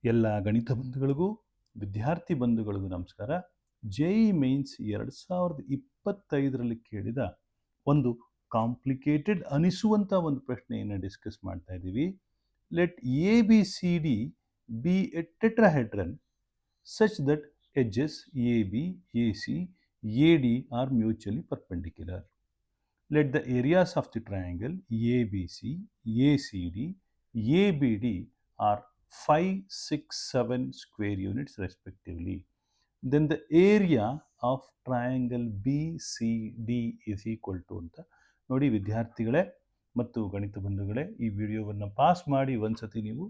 ಎಲ್ಲ ಗಣಿತ ಬಂಧುಗಳಿಗೂ ವಿದ್ಯಾರ್ಥಿ ಬಂಧುಗಳಿಗೂ ನಮಸ್ಕಾರ. ಜೆಇ ಮೈನ್ಸ್ 2025ರಲ್ಲಿ ಕೇಳಿದ ಒಂದು ಕಾಂಪ್ಲಿಕೇಟೆಡ್ ಅನಿಸುವಂಥ ಒಂದು ಪ್ರಶ್ನೆಯನ್ನು ಡಿಸ್ಕಸ್ ಮಾಡ್ತಾ ಇದ್ದೀವಿ. Let A B C D B A tetrahedron such that edges AB, AC, AD are mutually perpendicular. Let the areas of the triangle ABC, ACD, ABD are 5, 6, 7 square units respectively. Then the area of triangle BCD is equal to ಅಂತ ನೋಡಿ ವಿದ್ಯಾರ್ಥಿಗಳೇ ಮತ್ತು ಗಣಿತ ಬಂಧುಗಳೇ, ಈ ವಿಡಿಯೋವನ್ನು pass ಮಾಡಿ ಒಂದ್ಸತಿ ನೀವು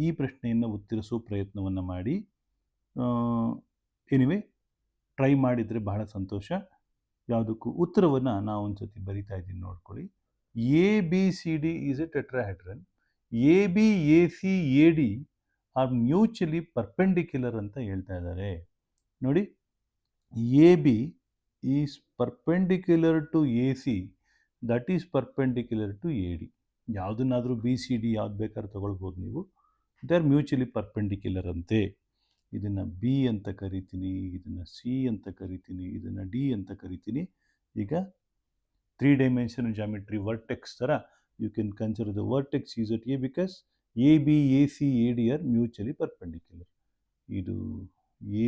ಈ ಪ್ರಶ್ನೆಯನ್ನು ಉತ್ತರಿಸೋ ಪ್ರಯತ್ನವನ್ನು ಮಾಡಿ. ಎನಿವೆ ಟ್ರೈ ಮಾಡಿದರೆ ಬಹಳ ಸಂತೋಷ. ಯಾವುದಕ್ಕೂ ಉತ್ತರವನ್ನು ನಾವು ಒಂದು ಸತಿ ಬರಿತಾ ಇದ್ದೀನಿ ನೋಡ್ಕೊಳ್ಳಿ. A B C D is a tetrahedron. A B A C A D are mutually perpendicular ಅಂತ ಹೇಳ್ತಾ ಇದ್ದಾರೆ. ನೋಡಿ, A B is perpendicular to A C, that is perpendicular to A D. ಯಾವುದನ್ನಾದರೂ ಬಿ ಸಿ ಡಿ ಯಾವ್ದು ಬೇಕಾದ್ರೂ ತಗೊಳ್ಬೋದು ನೀವು. They are mutually perpendicular ಅಂತೆ. ಇದನ್ನು ಬಿ ಅಂತ ಕರಿತೀನಿ, ಇದನ್ನು ಸಿ ಅಂತ ಕರಿತೀನಿ, ಇದನ್ನು ಡಿ ಅಂತ ಕರಿತೀನಿ. ಈಗ 3 dimensional geometry vertex ಥರ you can consider the vertex is at A because A B A C A D are mutually perpendicular. ಇದು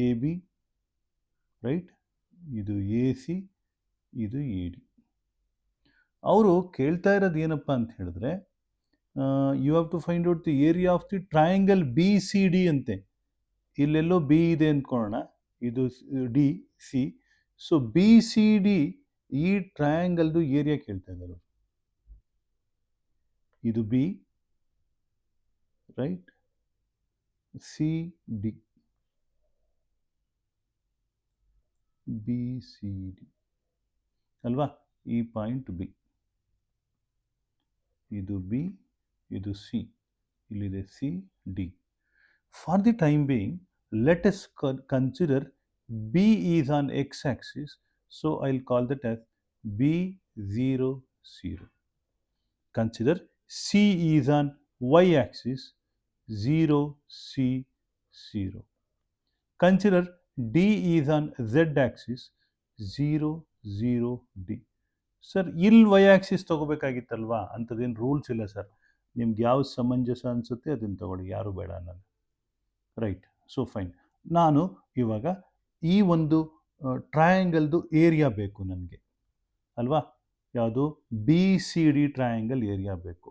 ಎ ಬಿ, ರೈಟ್, ಇದು ಎ ಸಿ, ಇದು ಎ ಡಿ. ಅವರು ಕೇಳ್ತಾ ಇರೋದು ಏನಪ್ಪ ಅಂತ ಹೇಳಿದ್ರೆ, you have to find out the area of the triangle B C D ಅಂತೆ. ಇಲ್ಲೆಲ್ಲೋ ಬಿ ಇದೆ ಅಂದ್ಕೊಳ್ಳೋಣ, ಇದು D C. So B C D ಈ ಟ್ರಯಾಂಗಲ್ದು ಏರಿಯಾ ಕೇಳ್ತಾ ಇದ್ದಾರೆ. ಇದು B, right, C D, B C D ಅಲ್ವಾ? ಈ ಪಾಯಿಂಟ್ ಬಿ, ಇದು ಬಿ, ಇದು ಸಿ, ಇಲ್ಲಿದೆ C D. For the time being, let us consider B is on x-axis, so I'll call that as B0, 0. Consider C is on y-axis, 0, C, 0. Consider D is on z-axis, 0, 0, D. Sir, ಇಲ್ಲಿ y-axis ತಗೋಬೇಕಾಗಿತ್ತಲ್ವಾ? ಅಂಥದ್ದೇನು rules ಇಲ್ಲ sir. ನಿಮ್ಗೆ ಯಾವ ಸಮಂಜಸ ಅನಿಸುತ್ತೆ ಅದನ್ನು ತಗೊಳ್ಳಿ, ಯಾರು ಬೇಡ ಅನ್ನೋದು. Right, so fine. ನಾನು ಇವಾಗ ಈ ಒಂದು ಟ್ರಯಾಂಗಲ್ದು ಏರಿಯಾ ಬೇಕು ನನಗೆ ಅಲ್ವಾ? ಯಾವುದು? B C D triangle area ಬೇಕು.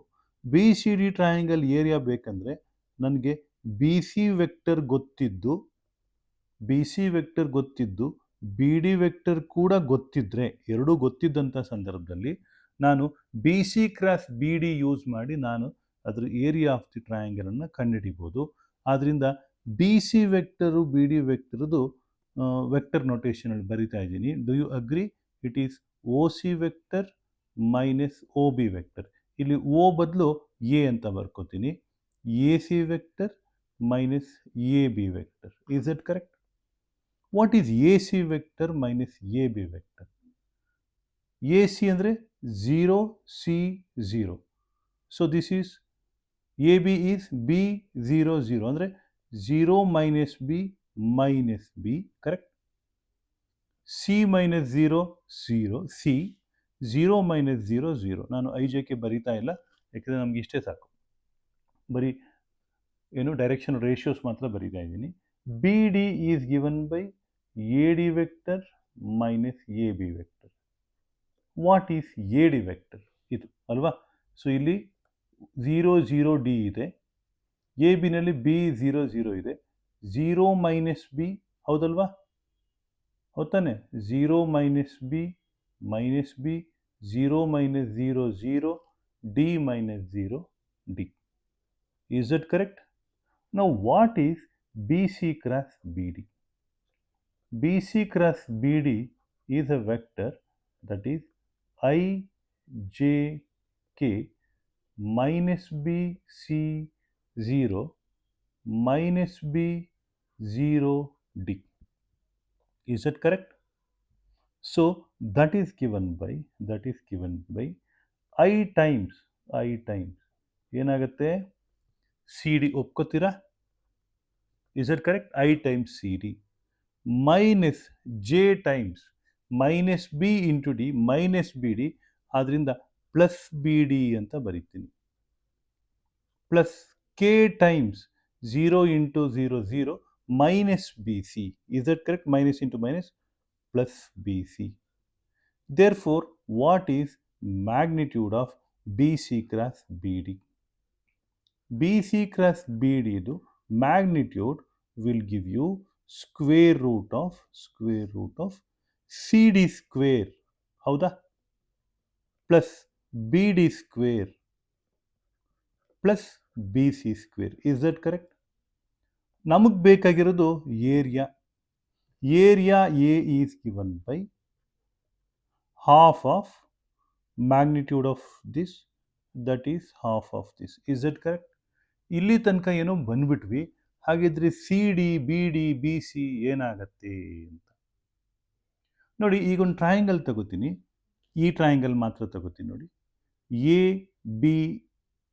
B C D triangle area ಬೇಕಂದರೆ ನನಗೆ ಬಿ ಸಿ ವೆಕ್ಟರ್ ಗೊತ್ತಿದ್ದು, ಬಿ ಸಿ ವೆಕ್ಟರ್ ಗೊತ್ತಿದ್ದು, ಬಿ ಡಿ ವೆಕ್ಟರ್ ಕೂಡ ಗೊತ್ತಿದ್ದರೆ, ಎರಡೂ ಗೊತ್ತಿದ್ದಂಥ ಸಂದರ್ಭದಲ್ಲಿ ನಾನು B C cross B D use ಮಾಡಿ ನಾನು ಅದರ ಏರಿಯಾ ಆಫ್ ದಿ ಟ್ರಯಾಂಗಲನ್ನು ಕಂಡುಹಿಡಿಬೋದು. ಆದ್ದರಿಂದ B C vector B D ವೆಕ್ಟರ್ದು ವೆಕ್ಟರ್ ನೋಟೇಷನಲ್ಲಿ ಬರಿತಾ ಇದ್ದೀನಿ. Do you agree? It is O C vector minus O B vector. ಇಲ್ಲಿ ಓ ಬದಲು ಎ ಅಂತ ಬರ್ಕೋತೀನಿ. A C vector minus A B vector. Is it correct? What is A C vector minus A B vector? A C ಅಂದರೆ 0, C 0. So this is A B is B 0, 0 ಅಂದರೆ 0 minus B minus B, correct? C minus 0, 0, C 0 minus 0, 0. ನಾನು I J K ಬರಿತಾ ಇಲ್ಲ, ಯಾಕೆಂದರೆ ನಮ್ಗೆ ಇಷ್ಟೇ ಸಾಕು. ಬರೀ ಏನು ಡೈರೆಕ್ಷನ್ ರೇಷಿಯೋಸ್ ಮಾತ್ರ ಬರಿತಾ ಇದ್ದೀನಿ. B D is given by A D vector minus A B vector. What is A D vector? ಇದು ಅಲ್ವಾ? ಸೊ ಇಲ್ಲಿ 0, 0, ಡಿ ಇದೆ. ಎ ಬಿನಲ್ಲಿ ಬಿ 0, 0 ಇದೆ. 0 ಮೈನಸ್ ಬಿ, ಹೌದಲ್ವಾ? ಹೌದಾನೆ? 0 minus B minus B, 0 minus 0, 0, D minus 0, D. Is that correct? Now what is B C cross B D? B C cross B D is a vector that is I J K minus b c 0 minus b 0 d. Is that correct? So that is given by I times ಏನಾಗುತ್ತೆ C D ಒಪ್ಕೋತೀರಾ? Is it correct? I times C D minus J times minus B into D minus B D, ಆದ್ದರಿಂದ plus B D ಅಂತ ಬರೀತೀನಿ. Plus K times 0 into 0 0 minus B C. Is it correct? Minus into minus plus B C. Therefore, what is magnitude of BC cross BD? BC cross BD ದು magnitude will give you square root of CD square. ಹೌದಾ? Plus B D square plus B C square. Is that correct? ನಮಗೆ ಬೇಕಾಗಿರೋದು area. Area A is given by half of magnitude of this, that is half of this. Is that correct? ಇಲ್ಲಿ ತನಕ ಏನೋ ಬಂದ್ಬಿಟ್ವಿ. ಹಾಗಿದ್ರೆ C D B D B C ಏನಾಗತ್ತೆ ಅಂತ ನೋಡಿ. ಈಗ ಒಂದು ಟ್ರಯಾಂಗಲ್ ತಗೋತೀನಿ, ಈ ಟ್ರಯಾಂಗಲ್ ಮಾತ್ರ ತಗೋತೀನಿ ನೋಡಿ. ಎ ಬಿ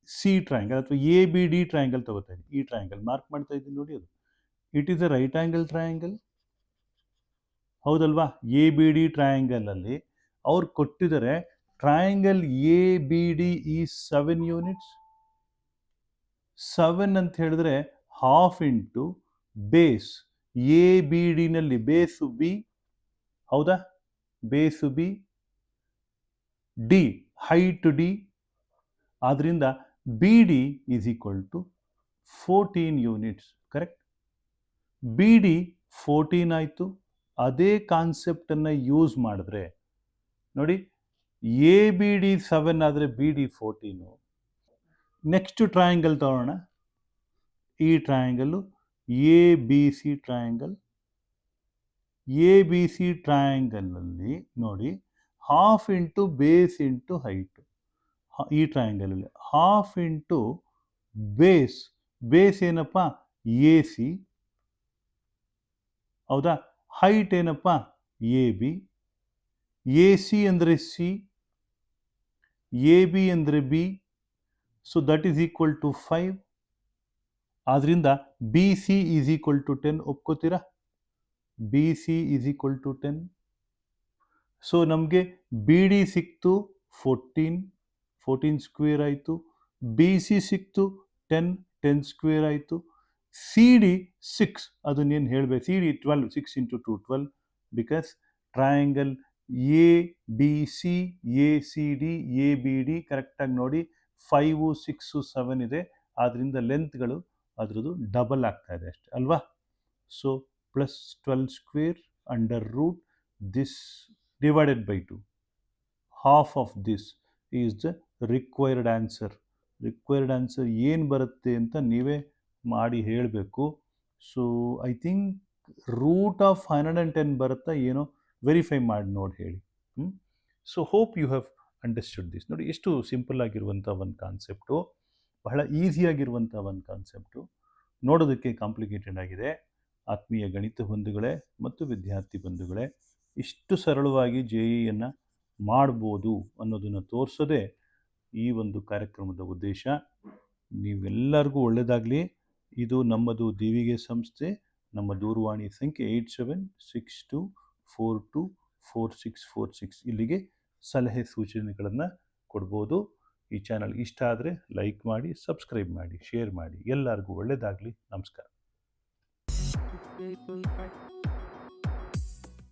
ಸಿ ಟ್ರಯಾಂಗಲ್ ಅಥವಾ ಎ ಬಿ ಡಿ ಟ್ರಯಾಂಗಲ್ ತಗೋತಾ ಇದ್ದೀನಿ. ಈ ಟ್ರಯಾಂಗಲ್ ಮಾರ್ಕ್ ಮಾಡ್ತಾ ಇದ್ದೀನಿ ನೋಡಿ. ಅದು it is a right angle triangle, ಹೌದಲ್ವಾ? ಎ ಬಿ ಡಿ ಟ್ರಯಾಂಗಲಲ್ಲಿ ಅವ್ರು ಕೊಟ್ಟಿದ್ದಾರೆ ಟ್ರಯಾಂಗಲ್ ಎ ಬಿ ಡಿ ಈ 7 ಯೂನಿಟ್ಸ್. 7 ಅಂತ ಹೇಳಿದ್ರೆ half into base A B ಡಿನಲ್ಲಿ ಬೇಸು ಬಿ, ಹೌದಾ? Base B, D height D, ಆದ್ದರಿಂದ B D is equal to 14 units. Correct? B D 14 ಆಯಿತು. ಅದೇ ಕಾನ್ಸೆಪ್ಟನ್ನು ಯೂಸ್ ಮಾಡಿದ್ರೆ ನೋಡಿ, ಎ ಬಿ ಡಿ 7 ಆದರೆ ಬಿ ಡಿ 14. ನೆಕ್ಸ್ಟ್ ಟ್ರಯಾಂಗಲ್ ತಗೊಳ್ಳೋಣ. ಈ triangle A B C triangle. A B C ಟ್ರಯಾಂಗಲ್ನಲ್ಲಿ ನೋಡಿ, half into base into height. ಈ ಟ್ರಯಾಂಗಲಲ್ಲಿ ಹಾಫ್ ಇಂಟು ಬೇಸ್, ಬೇಸ್ ಏನಪ್ಪ? ಎ ಸಿ, ಹೌದಾ? ಹೈಟ್ ಏನಪ್ಪ? A B. ಎ ಸಿ ಅಂದರೆ ಸಿ, ಎ ಬಿ ಅಂದರೆ B, so that is equal to 5. ಆದ್ದರಿಂದ B C is equal to 10. ಒಪ್ಕೋತೀರಾ? B C is equal to 10. So ನಮಗೆ B D ಸಿಕ್ತು 14 square ಆಯಿತು. ಬಿ ಸಿ ಸಿಕ್ತು 10 ಸ್ಕ್ವೇರ್ ಆಯಿತು. ಸಿ ಡಿ 6, ಅದನ್ನೇನು ಹೇಳಬೇಕು? C D 12, 6 into 2 12, because triangle A B C A C D A B D ಕರೆಕ್ಟಾಗಿ ನೋಡಿ 5 6 7 ಇದೆ. ಆದ್ದರಿಂದ ಲೆಂತ್ಗಳು ಅದರದ್ದು ಡಬಲ್ ಆಗ್ತಾ ಇದೆ ಅಷ್ಟೆ ಅಲ್ವಾ? So plus 12 square under root this divided by 2. Half of this is the required answer. Required answer ಏನು ಬರುತ್ತೆ ಅಂತ ನೀವೇ ಮಾಡಿ ಹೇಳಬೇಕು. So I think root of 110 ಬರುತ್ತಾ ಏನೋ ವೆರಿಫೈ ಮಾಡಿ ನೋಡಿ ಹೇಳಿ. So hope you have understood this. ನೋಡಿ ಎಷ್ಟು ಸಿಂಪಲ್ ಆಗಿರುವಂಥ ಒಂದು ಕಾನ್ಸೆಪ್ಟು, ಬಹಳ ಈಸಿಯಾಗಿರುವಂಥ ಒಂದು ಕಾನ್ಸೆಪ್ಟು, ನೋಡೋದಕ್ಕೆ ಕಾಂಪ್ಲಿಕೇಟೆಡ್ ಆಗಿದೆ. ಆತ್ಮೀಯ ಗಣಿತ ಬಂಧುಗಳೇ ಮತ್ತು ವಿದ್ಯಾರ್ಥಿ ಬಂಧುಗಳೇ, ಇಷ್ಟು ಸರಳವಾಗಿ ಜೆ ಇಯನ್ನು ಮಾಡ್ಬೋದು ಅನ್ನೋದನ್ನು ತೋರಿಸೋದೇ ಈ ಒಂದು ಕಾರ್ಯಕ್ರಮದ ಉದ್ದೇಶ. ನೀವೆಲ್ಲರಿಗೂ ಒಳ್ಳೆಯದಾಗಲಿ. ಇದು ನಮ್ಮದು ದಿವಿಗೆ ಸಂಸ್ಥೆ. ನಮ್ಮ ದೂರವಾಣಿ ಸಂಖ್ಯೆ 8762424646. ಇಲ್ಲಿಗೆ ಸಲಹೆ ಸೂಚನೆಗಳನ್ನು ಕೊಡ್ಬೋದು. ಈ ಚಾನಲ್ ಇಷ್ಟ ಆದರೆ ಲೈಕ್ ಮಾಡಿ, ಸಬ್ಸ್ಕ್ರೈಬ್ ಮಾಡಿ, ಶೇರ್ ಮಾಡಿ. ಎಲ್ಲರಿಗೂ ಒಳ್ಳೆಯದಾಗಲಿ. ನಮಸ್ಕಾರ.